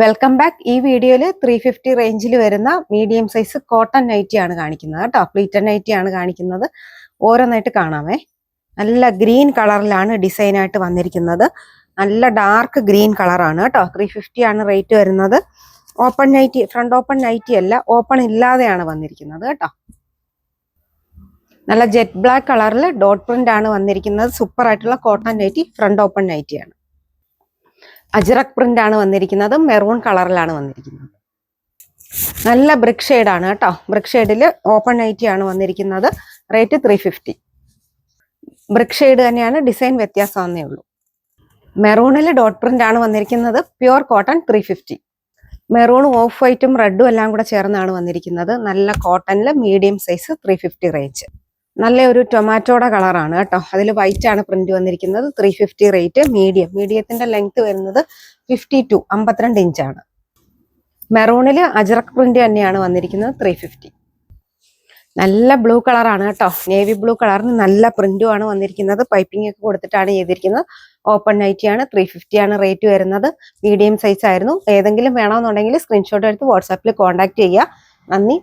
Welcome back. ഈ വീഡിയോയിൽ 350 റേഞ്ചിൽ വരുന്ന മീഡിയം സൈസ് കോട്ടൺ നൈറ്റി ആണ് കാണിക്കുന്നത് കേട്ടോ. പ്ലീറ്റഡ് നൈറ്റി ആണ് കാണിക്കുന്നത്. ഓരോന്നായിട്ട് കാണാമേ. നല്ല ഗ്രീൻ കളറിലാണ് ഡിസൈൻ ആയിട്ട് വന്നിരിക്കുന്നത്. നല്ല ഡാർക്ക് ഗ്രീൻ കളറാണ് കേട്ടോ. 350 ആണ് റേറ്റ് വരുന്നത്. Open nighty, front open nighty അല്ല, ഓപ്പൺ ഇല്ലാതെയാണ് വന്നിരിക്കുന്നത് കേട്ടോ. നല്ല ജെറ്റ് ബ്ലാക്ക് കളറിൽ ഡോട്ട് പ്രിന്റ് ആണ് വന്നിരിക്കുന്നത്. സൂപ്പർ ആയിട്ടുള്ള കോട്ടൺ നൈറ്റി, ഫ്രണ്ട് ഓപ്പൺ നൈറ്റിയാണ്. അജ്രക് പ്രിന്റ് ആണ് വന്നിരിക്കുന്നത്. മെറൂൺ കളറിലാണ് വന്നിരിക്കുന്നത്. നല്ല ബ്രിക്ക് ഷെയ്ഡാണ് കേട്ടോ. ബ്രിക്ക് ഷെയ്ഡിൽ ഓപ്പൺ നൈറ്റി ആണ് വന്നിരിക്കുന്നത്. റേറ്റ് 350. ബ്രിക്ക് ഷെയ്ഡ് തന്നെയാണ്, ഡിസൈൻ വ്യത്യാസമെന്നേ ഉള്ളൂ. മെറൂണിൽ ഡോട്ട് പ്രിന്റ് ആണ് വന്നിരിക്കുന്നത്. Pure cotton 350. മെറൂണും ഓഫ് വൈറ്റും റെഡും എല്ലാം കൂടെ ചേർന്നാണ് വന്നിരിക്കുന്നത്. നല്ല കോട്ടണിൽ മീഡിയം സൈസ് 350 റേഞ്ച്. നല്ല ഒരു ടൊമാറ്റോയുടെ കളറാണ് കേട്ടോ. അതിൽ വൈറ്റ് ആണ് പ്രിന്റ് വന്നിരിക്കുന്നത്. 350 റേറ്റ്. മീഡിയത്തിന്റെ ലെങ്ത് വരുന്നത് 52, 52 ഇഞ്ചാണ്. മെറൂണിൽ അജ്രക് പ്രിന്റ് തന്നെയാണ് വന്നിരിക്കുന്നത്. 350. നല്ല ബ്ലൂ കളറാണ് കേട്ടോ. നേവി ബ്ലൂ കളറിന് നല്ല പ്രിന്റും ആണ് വന്നിരിക്കുന്നത്. പൈപ്പിംഗ് ഒക്കെ കൊടുത്തിട്ടാണ് ചെയ്തിരിക്കുന്നത്. ഓപ്പൺ നൈറ്റി ആണ്. 350 ആണ് റേറ്റ് വരുന്നത്. മീഡിയം സൈസ് ആയിരുന്നു. ഏതെങ്കിലും വേണമെന്നുണ്ടെങ്കിൽ സ്ക്രീൻഷോട്ട് എടുത്ത് വാട്സാപ്പിൽ കോൺടാക്ട് ചെയ്യുക. നന്ദി.